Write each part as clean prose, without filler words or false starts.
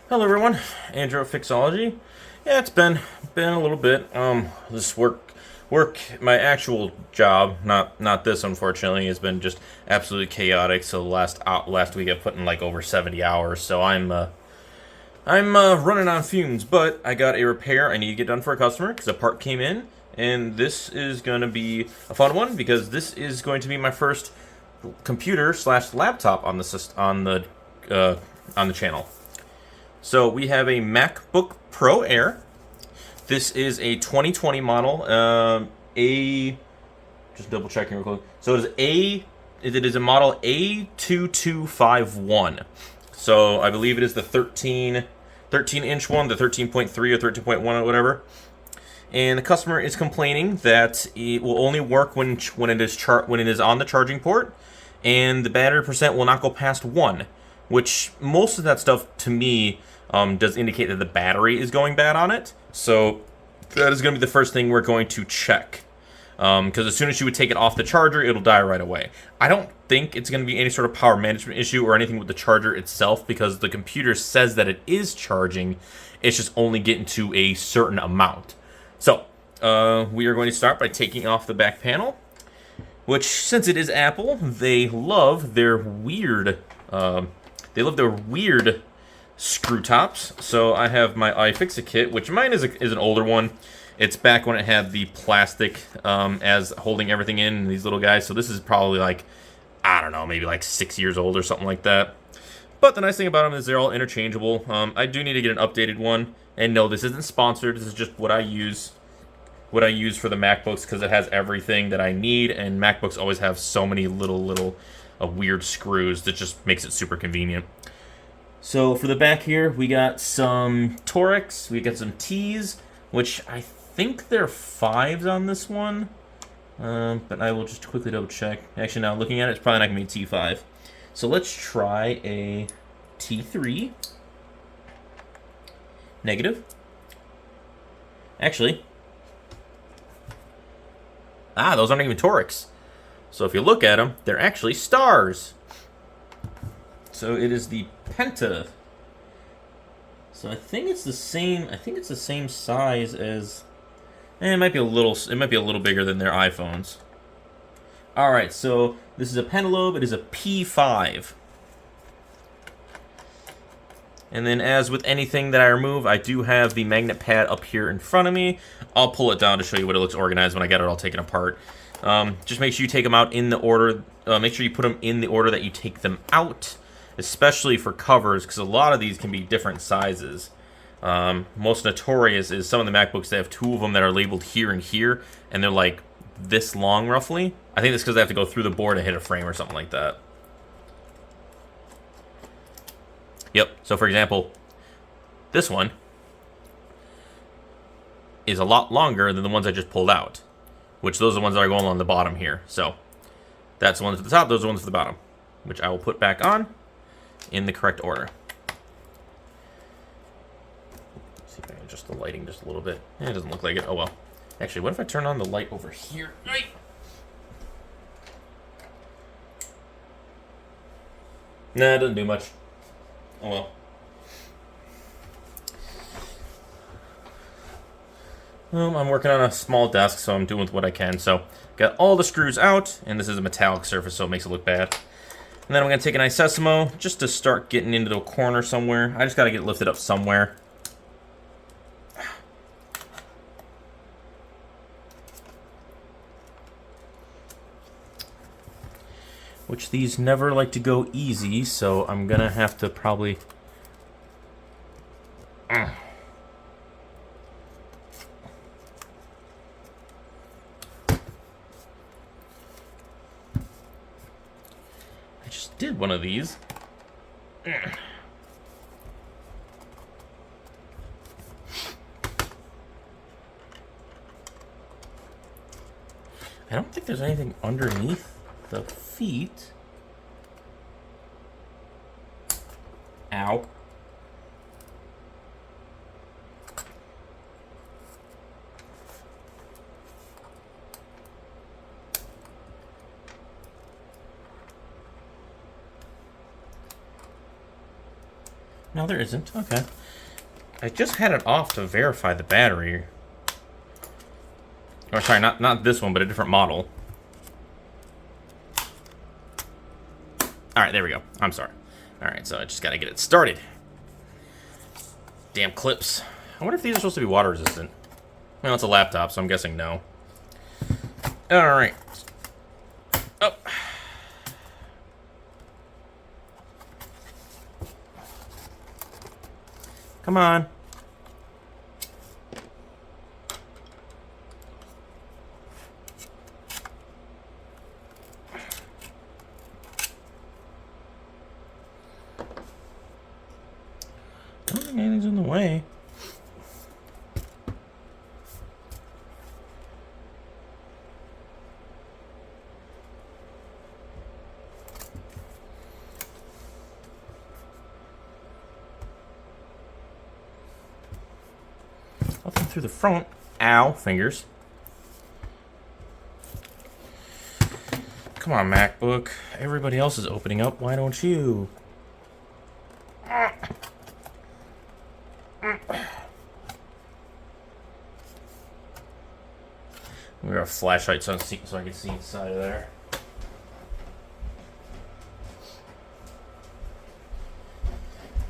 Hello everyone, Andrew at Fixology. Yeah, it's been a little bit. This work my actual job, not this unfortunately, has been just absolutely chaotic. So last week I put in like over 70 hours. So I'm running on fumes, but I got a repair I need to get done for a customer because a part came in, and this is going to be a fun one because this is going to be my first computer slash laptop on the channel. So we have a MacBook Pro Air. This is a 2020 model. Just double checking real quick. So it is a model A2251. So I believe it is the 13-inch one, the 13.3 or 13.1 or whatever. And the customer is complaining that it will only work when it is on the charging port, and the battery percent will not go past 1, which most of that stuff to me does indicate that the battery is going bad on it. So that is going to be the first thing we're going to check. Because as soon as you would take it off the charger, it'll die right away. I don't think it's going to be any sort of power management issue or anything with the charger itself, because the computer says that it is charging. It's just only getting to a certain amount. So we are going to start by taking off the back panel, which, since it is Apple, they love their weird screw tops. So I have my iFixit kit, which mine is an older one. It's back when it had the plastic as holding everything in, these little guys. So this is probably like, I don't know, maybe like 6 years old or something like that. But the nice thing about them is they're all interchangeable. I do need to get an updated one. And no, this isn't sponsored. This is just what I use for the MacBooks, because it has everything that I need. And MacBooks always have so many little weird screws that just makes it super convenient. So for the back here, we got some Torics, we got some T's, which I think they're 5s on this one. But I will just quickly double check. Actually, now looking at it, it's probably not going to be a T5. So let's try a T3. Negative. Actually, those aren't even Torics. So if you look at them, they're actually stars. So it is the Penta. So I think it's the same. I think it's the same size as. It might be a little bigger than their iPhones. All right. So this is a Pentalobe. It is a P5. And then, as with anything that I remove, I do have the magnet pad up here in front of me. I'll pull it down to show you what it looks organized when I get it all taken apart. Just make sure you take them out in the order. Make sure you put them in the order that you take them out, especially for covers, because a lot of these can be different sizes. Most notorious is some of the MacBooks that have 2 of them that are labeled here and here, and they're like this long roughly. I think that's because they have to go through the board and hit a frame or something like that. Yep, so for example, this one is a lot longer than the ones I just pulled out, which those are the ones that are going along the bottom here. So that's the ones at the top, those are the ones at the bottom, which I will put back on in the correct order. Let's see if I can adjust the lighting just a little bit. It doesn't look like it. Oh well. Actually, what if I turn on the light over here? Nah, it doesn't do much. Oh well. Well, I'm working on a small desk, so I'm doing with what I can. So, got all the screws out, and this is a metallic surface, so it makes it look bad. And then I'm going to take an Isessimo just to start getting into the corner somewhere. I just got to get it lifted up somewhere. Which these never like to go easy, so I'm going to have to probably... I just did one of these. I don't think there's anything underneath the feet. Ow. No, there isn't. Okay. I just had it off to verify the battery. Or sorry, not this one, but a different model. Alright, there we go. I'm sorry. Alright, so I just gotta get it started. Damn clips. I wonder if these are supposed to be water resistant. Well, it's a laptop, so I'm guessing no. Alright. Oh. Come on. I don't think anything's in the way. Nothing through the front. Ow, fingers. Come on, MacBook. Everybody else is opening up. Why don't you? We got a flashlight so I can see inside of there.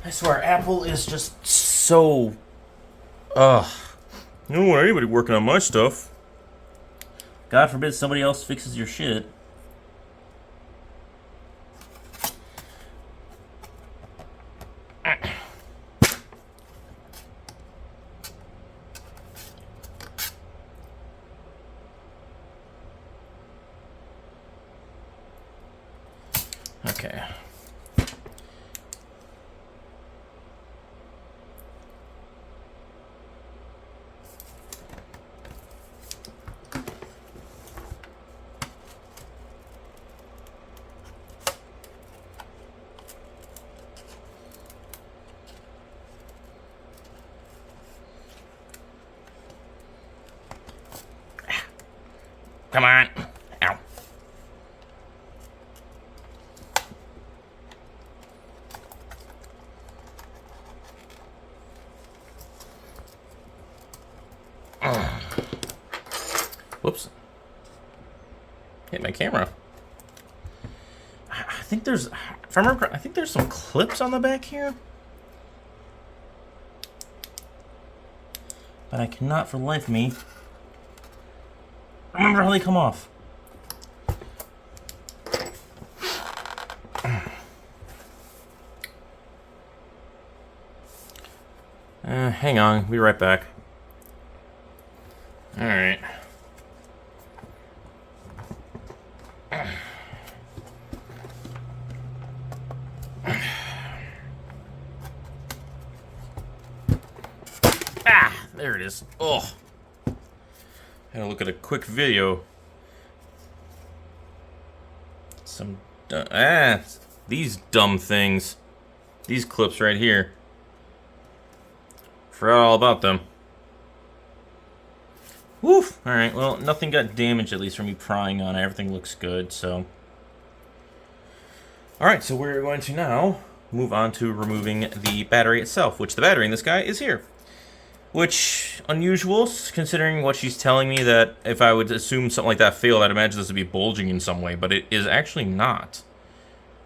I swear, Apple is just so... Ugh. You don't want anybody working on my stuff. God forbid somebody else fixes your shit. Okay. Come on. Ow. Whoops. Hit my camera. I think there's, if I remember, I think there's some clips on the back here. But I cannot for the life of me remember how they come off. Hang on, be right back. All right. Ah, there it is. Oh. Had to look at a quick video. These dumb things. These clips right here. Forgot all about them. Woof! Alright, well, nothing got damaged, at least from me prying on it. Everything looks good, so. Alright, so we're going to now move on to removing the battery itself, which the battery in this guy is here. Which, unusual, considering what she's telling me, that if I would assume something like that failed, I'd imagine this would be bulging in some way, but it is actually not.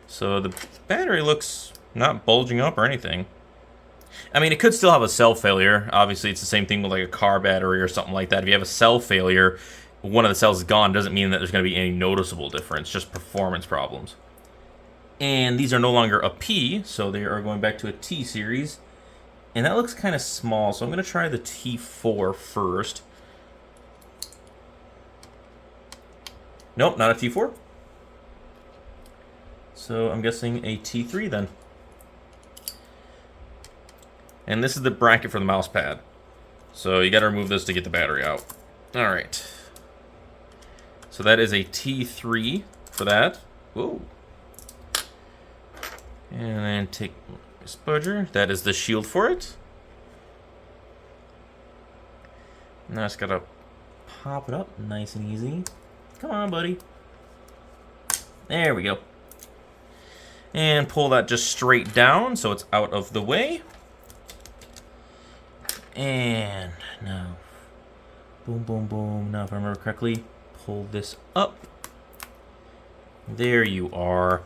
So the battery looks not bulging up or anything. I mean, it could still have a cell failure. Obviously, it's the same thing with like a car battery or something like that. If you have a cell failure, one of the cells is gone, doesn't mean that there's going to be any noticeable difference, just performance problems. And these are no longer a P, so they are going back to a T series. And that looks kind of small, so I'm going to try the T4 first. Nope, not a T4. So I'm guessing a T3 then. And this is the bracket for the mouse pad. So you got to remove this to get the battery out. Alright. So that is a T3 for that. Whoa. And then take spudger. That is the shield for it. Now I just gotta pop it up nice and easy. Come on, buddy. There we go. And pull that just straight down so it's out of the way. And now, boom, boom, boom. Now, if I remember correctly, pull this up. There you are.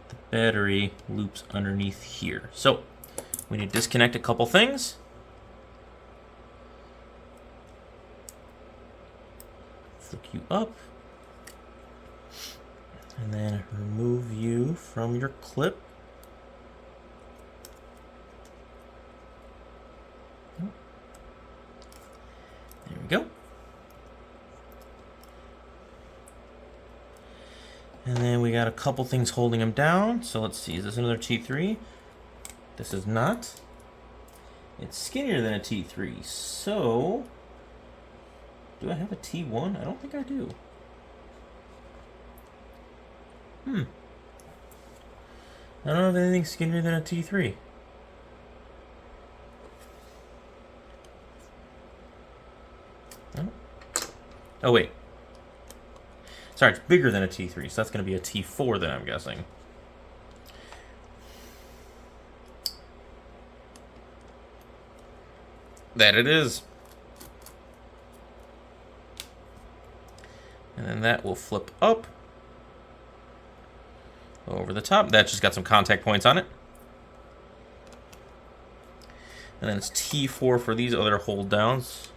The battery loops underneath here. So, we need to disconnect a couple things. Flick you up. And then remove you from your clip. There we go. And then we got a couple things holding them down. So let's see, is this another T3? This is not. It's skinnier than a T3. So, do I have a T1? I don't think I do. I don't have anything skinnier than a T3. Oh, wait. Sorry, it's bigger than a T3, so that's going to be a T4 then, I'm guessing. That it is. And then that will flip up over the top. That's just got some contact points on it. And then it's T4 for these other hold downs.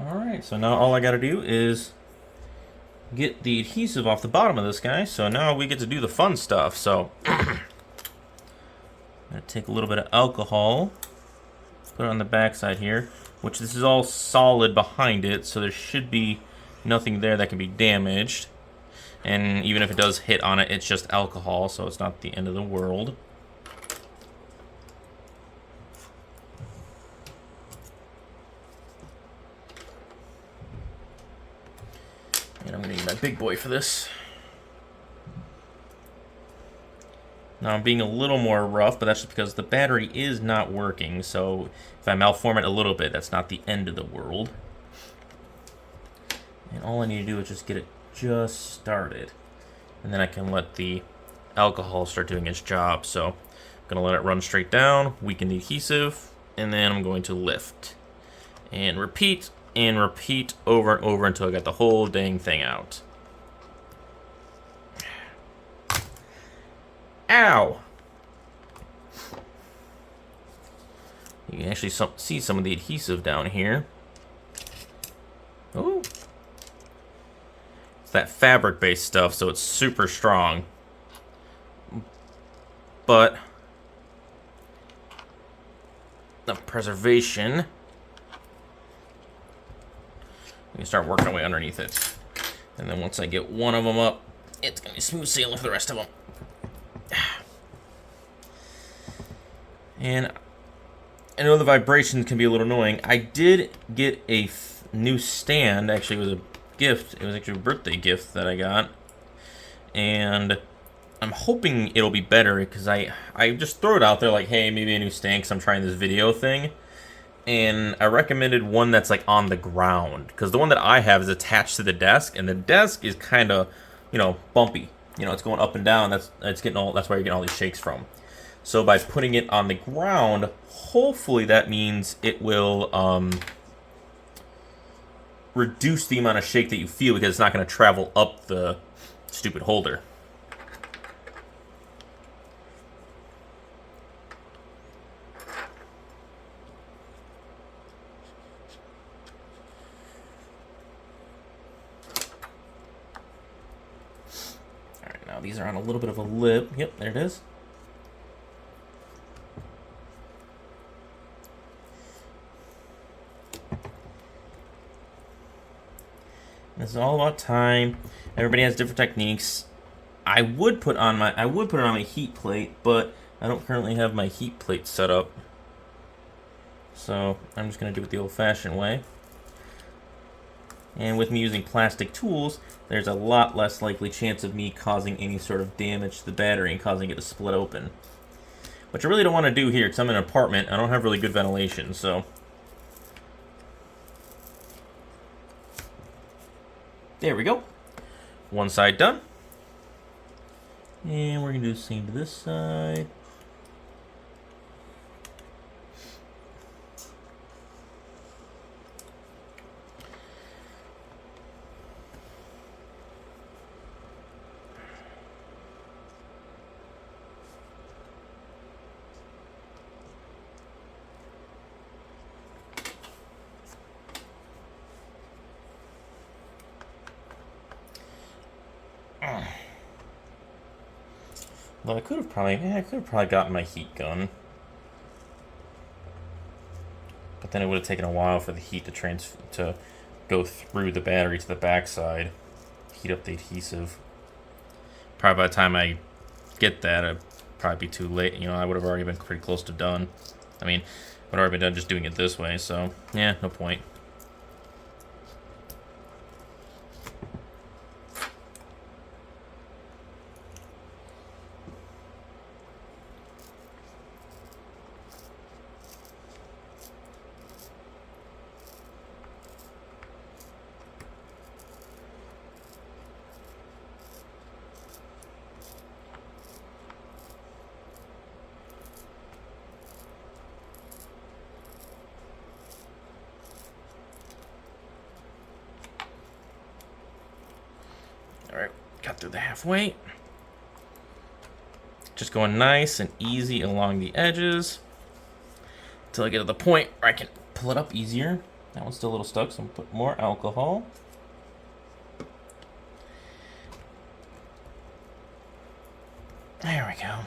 Alright, so now all I gotta do is get the adhesive off the bottom of this guy, so now we get to do the fun stuff. So, I'm gonna take a little bit of alcohol, put it on the back side here, which this is all solid behind it, so there should be nothing there that can be damaged. And even if it does hit on it, it's just alcohol, so it's not the end of the world. And I'm going to use my big boy for this. Now I'm being a little more rough, but that's just because the battery is not working, so if I malform it a little bit, that's not the end of the world. And all I need to do is just get it just started. And then I can let the alcohol start doing its job. So I'm going to let it run straight down, weaken the adhesive, and then I'm going to lift. And repeat over and over until I got the whole dang thing out. Ow! You can actually see some of the adhesive down here. Oh, it's that fabric-based stuff, so it's super strong. But the preservation, we can start working our way underneath it. And then once I get one of them up, it's going to be smooth sailing for the rest of them. And I know the vibrations can be a little annoying. I did get a new stand. Actually, it was a gift. It was actually a birthday gift that I got. And I'm hoping it'll be better because I just throw it out there like, hey, maybe a new stand because I'm trying this video thing. And I recommended one that's like on the ground because the one that I have is attached to the desk, and the desk is kind of, you know, bumpy. You know, it's going up and down. That's why you're getting all these shakes from. So by putting it on the ground, hopefully that means it will reduce the amount of shake that you feel because it's not going to travel up the stupid holder. Alright, now these are on a little bit of a lip. Yep, there it is. This is all about time. Everybody has different techniques. I would put it on my heat plate, but I don't currently have my heat plate set up, so I'm just going to do it the old-fashioned way. And with me using plastic tools, there's a lot less likely chance of me causing any sort of damage to the battery and causing it to split open. Which I really don't want to do here, because I'm in an apartment. I don't have really good ventilation, so... There we go. One side done. And we're going to do the same to this side. Well, I could have probably gotten my heat gun, but then it would have taken a while for the heat to go through the battery to the backside, heat up the adhesive. Probably by the time I get that, it'd probably be too late. You know, I would have already been pretty close to done. I mean, I would have already been done just doing it this way. So yeah, no point. Alright, got through the halfway. Just going nice and easy along the edges until I get to the point where I can pull it up easier. That one's still a little stuck, so I'm going to put more alcohol. There we go.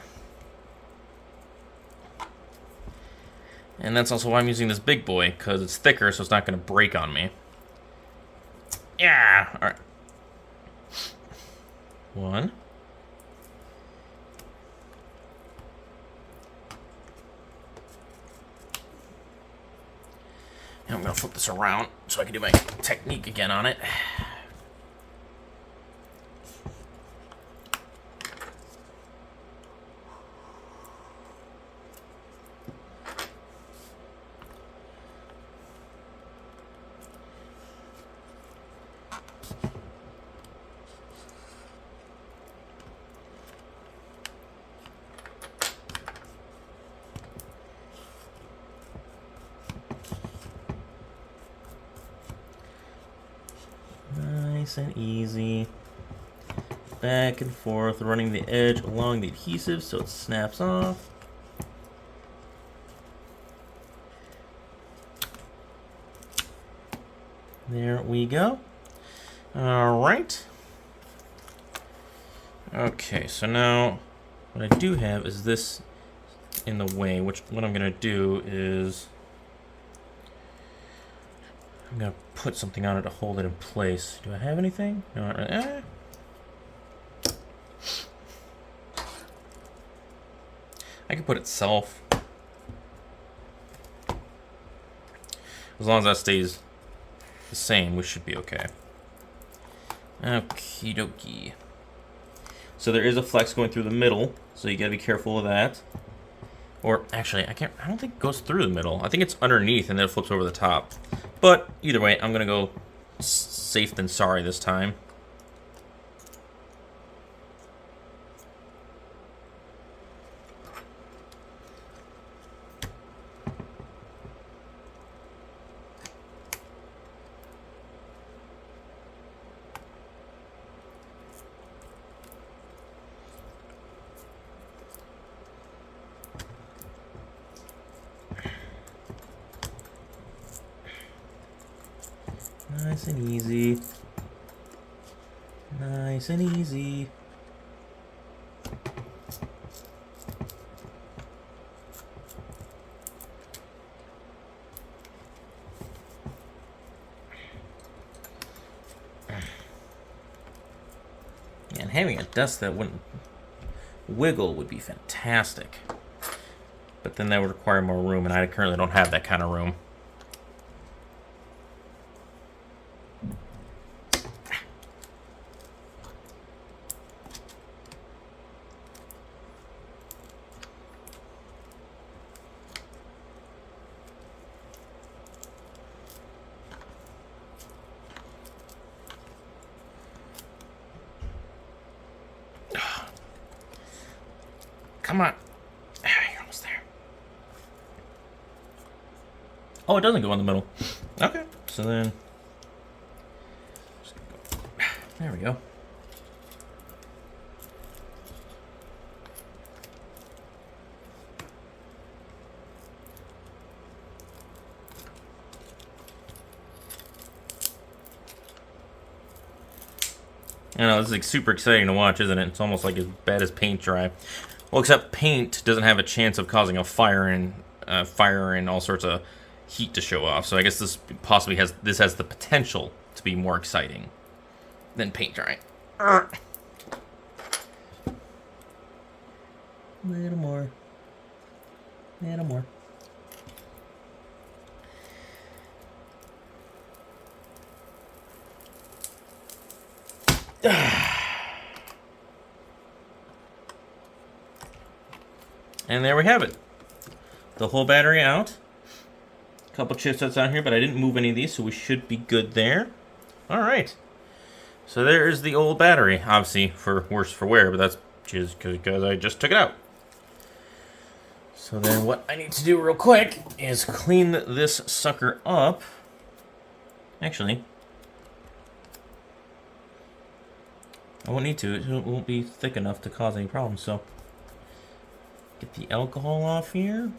And that's also why I'm using this big boy, because it's thicker, so it's not going to break on me. Yeah! Alright. One. And I'm going to flip this around so I can do my technique again on it. Nice and easy. Back and forth, running the edge along the adhesive so it snaps off. There we go. Alright. Okay, so now what I do have is this in the way, which what I'm going to do is I'm going to put something on it to hold it in place. Do I have anything? No, not really. I can put itself. As long as that stays the same, we should be okay. Okie dokie. So there is a flex going through the middle, so you gotta be careful of that. Or actually, I don't think it goes through the middle. I think it's underneath and then it flips over the top. But either way, I'm gonna go safe than sorry this time. Nice and easy. Nice and easy. And having a desk that wouldn't wiggle would be fantastic. But then that would require more room, and I currently don't have that kind of room. Come on. You're almost there. Oh, it doesn't go in the middle. Okay. So then... There we go. I know, this is like super exciting to watch, isn't it? It's almost like as bad as paint dry. Well, except paint doesn't have a chance of causing a fire and all sorts of heat to show off. So I guess this possibly has the potential to be more exciting than paint drying. Little more. Little more. And there we have it. The whole battery out. A couple chipsets on here, but I didn't move any of these, so we should be good there. All right. So there's the old battery, obviously for worse for wear, but that's just because I just took it out. So then what I need to do real quick is clean this sucker up. Actually, I won't need to. It won't be thick enough to cause any problems, so get the alcohol off here.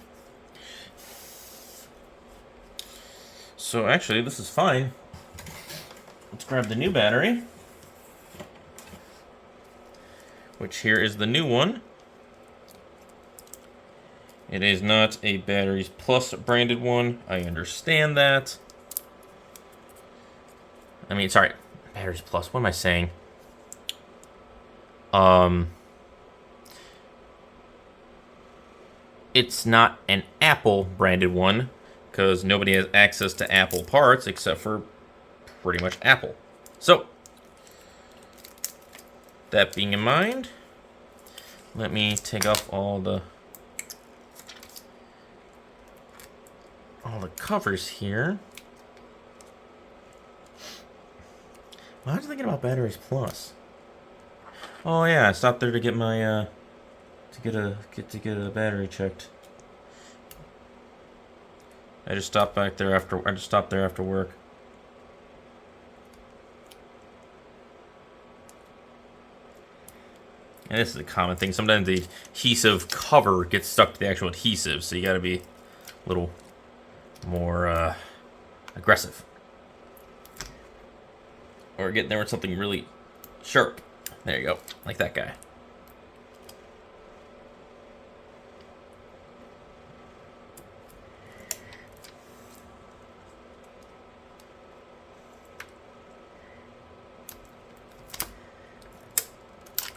So actually, this is fine. Let's grab the new battery, which here is the new one. It is not a Batteries Plus branded one. I understand that. I mean, sorry, Batteries Plus. What am I saying? It's not an Apple branded one because nobody has access to Apple parts except for pretty much Apple. So, that being in mind, let me take off all the covers here. Well, I was thinking about Batteries Plus. Oh yeah, I stopped there to get my to get a battery checked. I just stopped back there after work. And this is a common thing. Sometimes the adhesive cover gets stuck to the actual adhesive, so you got to be a little more aggressive. Or getting there with something really sharp. There you go, like that guy.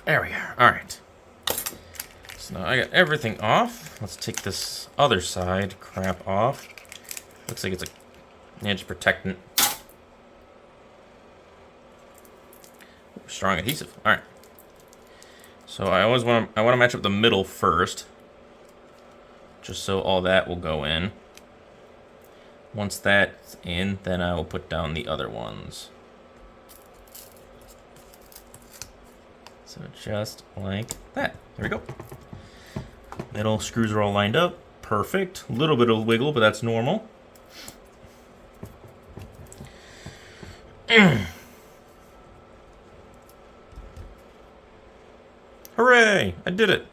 There we are. All right. So now I got everything off. Let's take this other side crap off. Looks like it's a edge protectant. Strong adhesive. All right. So I want to match up the middle first, just so all that will go in. Once that's in, then I will put down the other ones. So just like that. There we go. Middle screws are all lined up. Perfect. A little bit of wiggle, but that's normal. Hooray! I did it.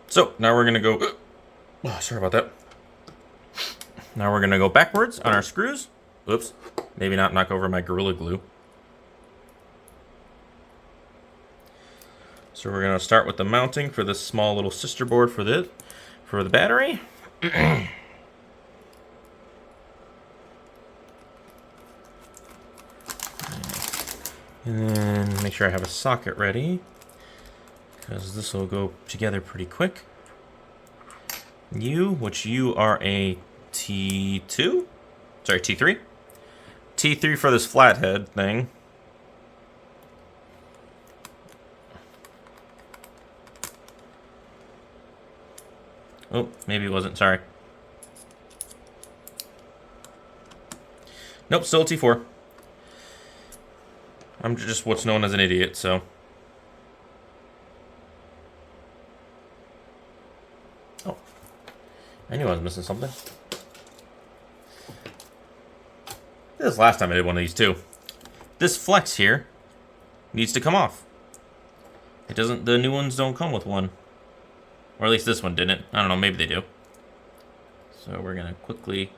So now we're gonna go. Oh, sorry about that. Now we're gonna go backwards on our screws. Oops. Maybe not knock over my Gorilla Glue. So we're gonna start with the mounting for this small little sister board for the battery. And then make sure I have a socket ready. because this will go together pretty quick. Which you are a T2? Sorry, T3? T3 for this flathead thing. Oh, maybe it wasn't, sorry. Nope, still T4. I'm just what's known as an idiot, so. Oh. I knew I was missing something. This is last time I did one of these too. This flex here needs to come off. It doesn't, the new ones don't come with one. Or at least this one didn't. I don't know, maybe they do. So we're gonna quickly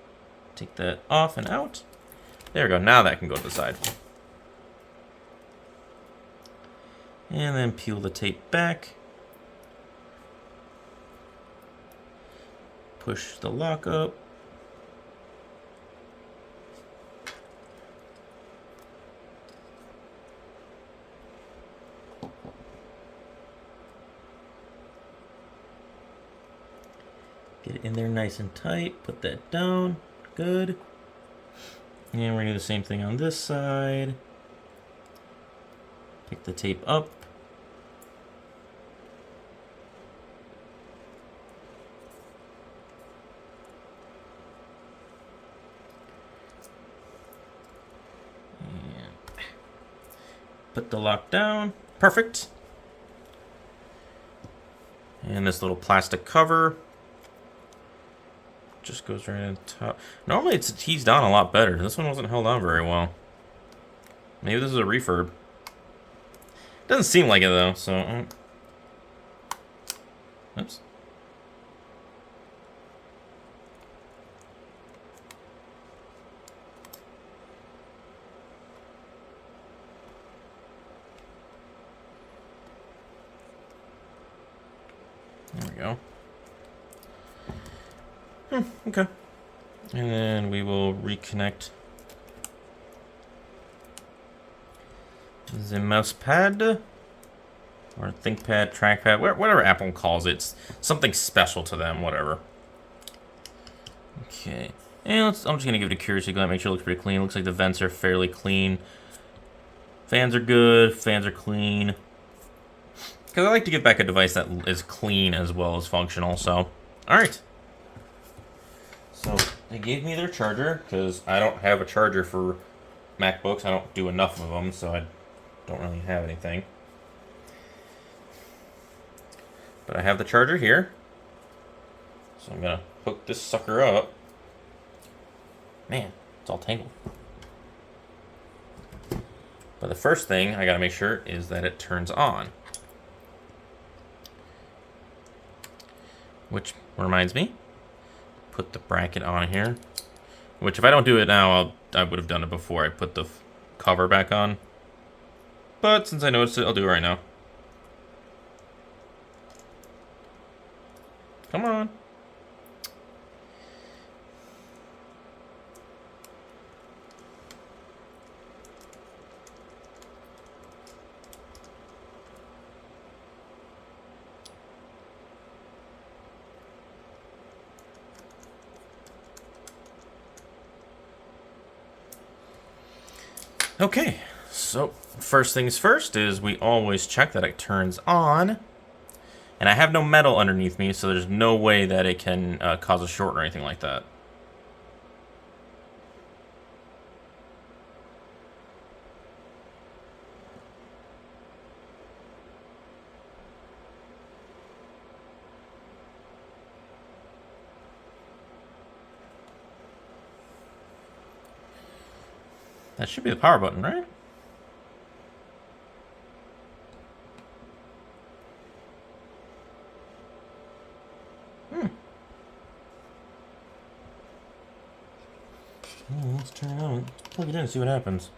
take that off and out. There we go, now that can go to the side. And then peel the tape back. Push the lock up. Get it in there nice and tight. Put that down. Good. And we're going to do the same thing on this side. Pick the tape up. And put the lock down. Perfect. And this little plastic cover just goes right on top. Normally it's teased down a lot better. This one wasn't held on very well. Maybe this is a refurb. Doesn't seem like it though, so. Oops. There we go. Okay. And then we will reconnect the mouse pad or ThinkPad, trackpad, whatever Apple calls it. It's something special to them, whatever. Okay. And I'm just going to give it a curiosity glance, make sure it looks pretty clean. Looks like the vents are fairly clean. Fans are good. Fans are clean. Because I like to get back a device that is clean as well as functional, so. Alright. So, they gave me their charger, because I don't have a charger for MacBooks. I don't do enough of them, so I don't really have anything. But I have the charger here. So I'm going to hook this sucker up. Man, it's all tangled. But the first thing I got to make sure is that it turns on. Which reminds me, put the bracket on here. Which if I don't do it now, I would have done it before I put the cover back on. But since I noticed it, I'll do it right now. Come on. Okay, so first things first is we always check that it turns on. And I have no metal underneath me, so there's no way that it can cause a short or anything like that. That should be the power button, right? Let's turn it on. Let's plug it in and see what happens.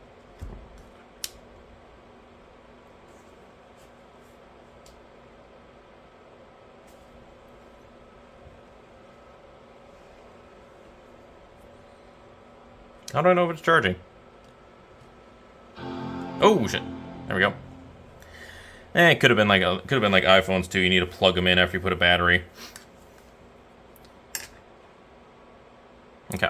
How do I know if it's charging? Oh, shit. There we go. It could have been like iPhones too. You need to plug them in after you put a battery. Okay.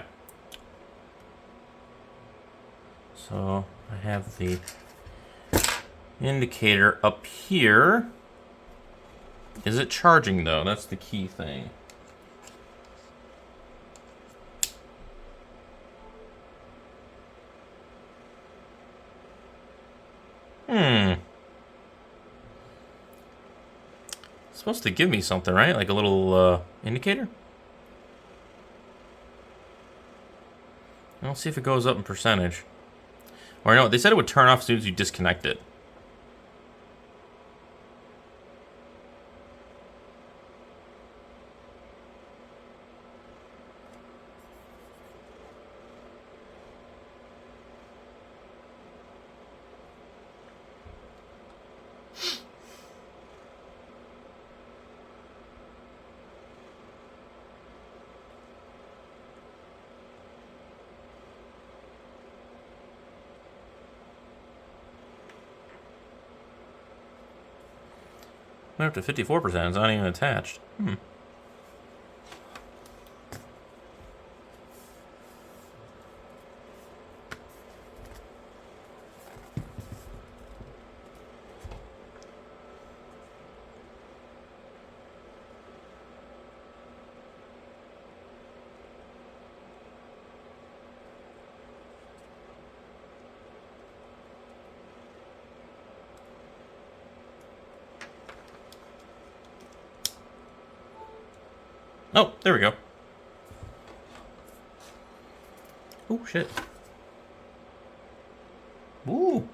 So I have the indicator up here. Is it charging though? That's the key thing. It's supposed to give me something, right? Like a little indicator? I'll see if it goes up in percentage. Or no, they said it would turn off as soon as you disconnect it. Went up to 54%. It's not even attached. Oh, there we go. Oh, shit. Ooh.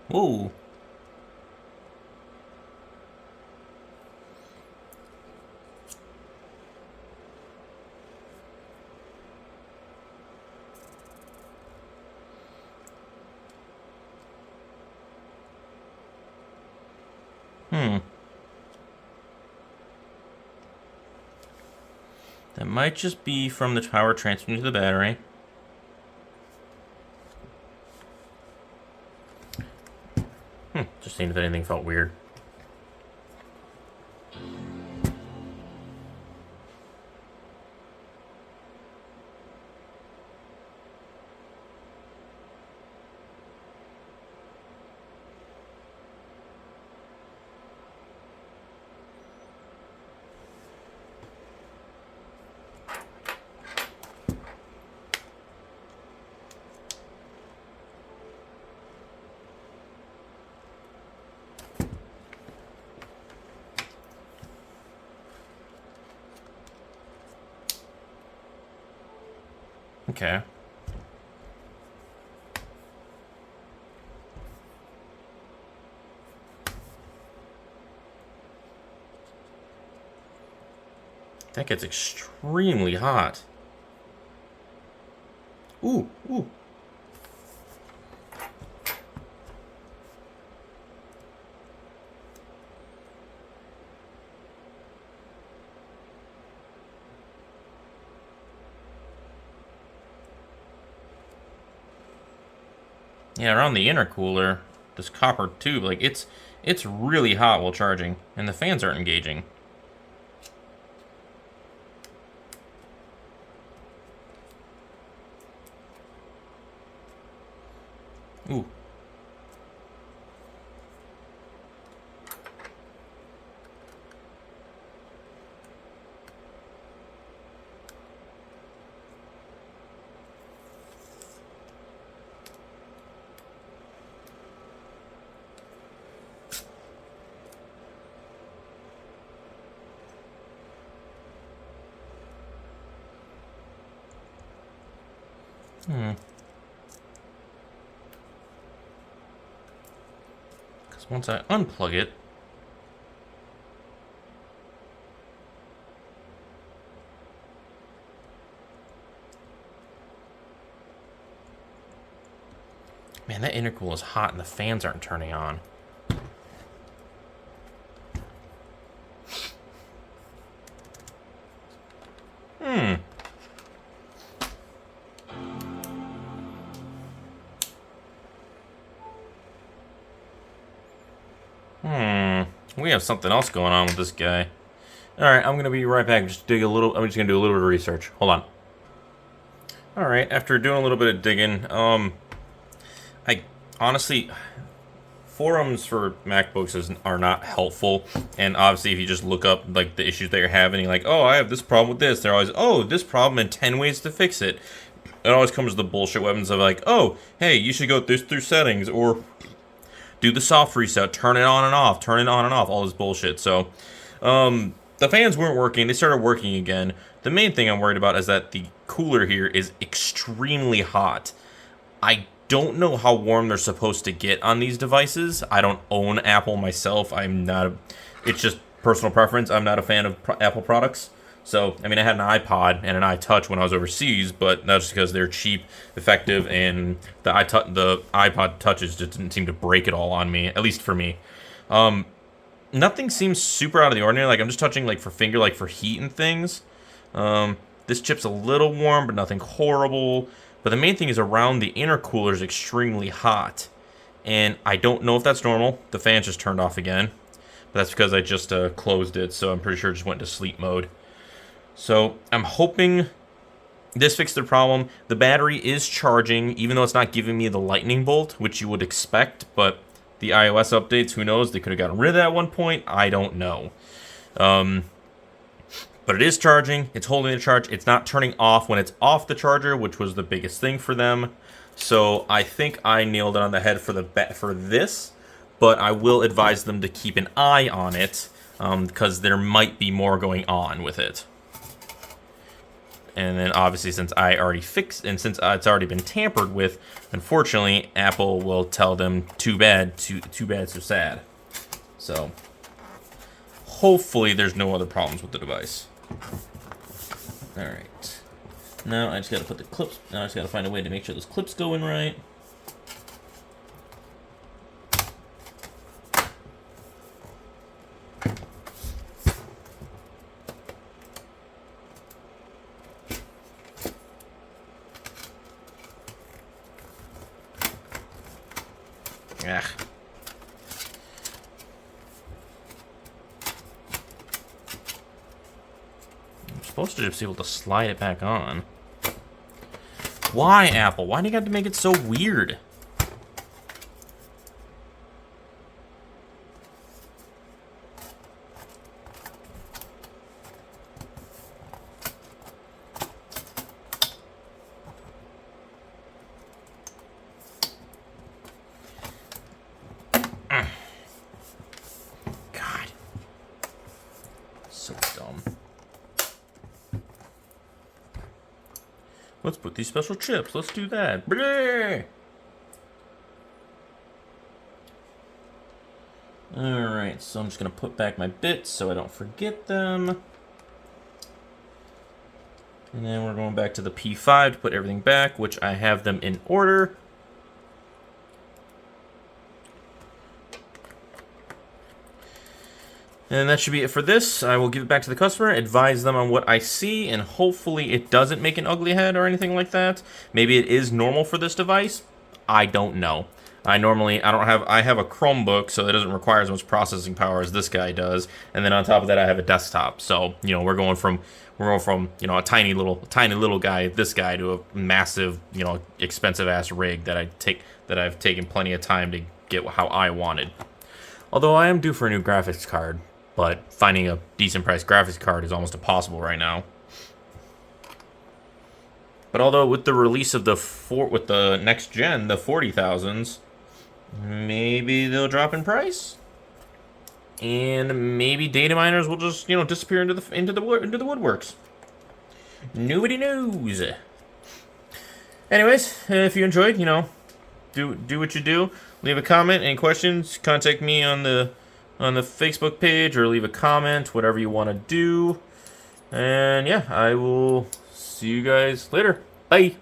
Whoa. That might just be from the power transmitting to the battery. Just seeing if anything felt weird. Okay. That gets extremely hot. Ooh, ooh. Yeah, around the intercooler, this copper tube, like it's really hot while charging, and the fans aren't engaging. Ooh. Because once I unplug it, man, that intercooler is hot and the fans aren't turning on. We have something else going on with this guy. Alright, I'm gonna be right back. I'm just gonna do a little bit of research. Hold on. Alright, after doing a little bit of digging, I honestly, forums for MacBooks are not helpful, and obviously if you just look up like the issues that you're having, you're like, oh, I have this problem with this, they're always, oh, this problem and 10 ways to fix it. It always comes with the bullshit weapons of like, oh, hey, you should go through settings, or do the soft reset, turn it on and off, all this bullshit. So, the fans weren't working, they started working again. The main thing I'm worried about is that the cooler here is extremely hot. I don't know how warm they're supposed to get on these devices. I don't own Apple myself. It's just personal preference. I'm not a fan of Apple products. So, I mean, I had an iPod and an iTouch when I was overseas, but that's just because they're cheap, effective, and the iPod Touches just didn't seem to break it all on me, at least for me. Nothing seems super out of the ordinary. Like, I'm just touching, like, for heat and things. This chip's a little warm, but nothing horrible. But the main thing is around the intercooler is extremely hot. And I don't know if that's normal. The fan just turned off again. But that's because I just closed it, so I'm pretty sure it just went into sleep mode. So I'm hoping this fixed the problem. The battery is charging, even though it's not giving me the lightning bolt, which you would expect. But the iOS updates, who knows? They could have gotten rid of that at one point. I don't know. But it is charging. It's holding the charge. It's not turning off when it's off the charger, which was the biggest thing for them. So I think I nailed it on the head for this. But I will advise them to keep an eye on it, because there might be more going on with it. And then obviously, since I already fixed, and since it's already been tampered with, unfortunately, Apple will tell them, too bad, so sad. So hopefully there's no other problems with the device. Alright. Now I just gotta put the clips, now I just gotta find a way to make sure those clips go in right. Ugh. I'm supposed to just be able to slide it back on. Why, Apple? Why do you have to make it so weird? So dumb. Let's put these special chips. Let's do that. Blah! Alright, so I'm just going to put back my bits so I don't forget them. And then we're going back to the P5 to put everything back, which I have them in order. And that should be it for this. I will give it back to the customer, advise them on what I see, and hopefully it doesn't make an ugly head or anything like that. Maybe it is normal for this device. I don't know. I have a Chromebook, so that doesn't require as much processing power as this guy does. And then on top of that, I have a desktop. So, you know, we're going from you know, a tiny little guy, this guy, to a massive, you know, expensive ass rig that I've taken plenty of time to get how I wanted. Although I am due for a new graphics card. But finding a decent priced graphics card is almost impossible right now. But although with the release of with the next gen, the 40,000s, maybe they'll drop in price, and maybe data miners will just, you know, disappear into the woodworks. Nobody knows. Anyways, if you enjoyed, you know, do what you do. Leave a comment. Any questions? Contact me on the Facebook page, or leave a comment, whatever you want to do. And yeah, I will see you guys later. Bye.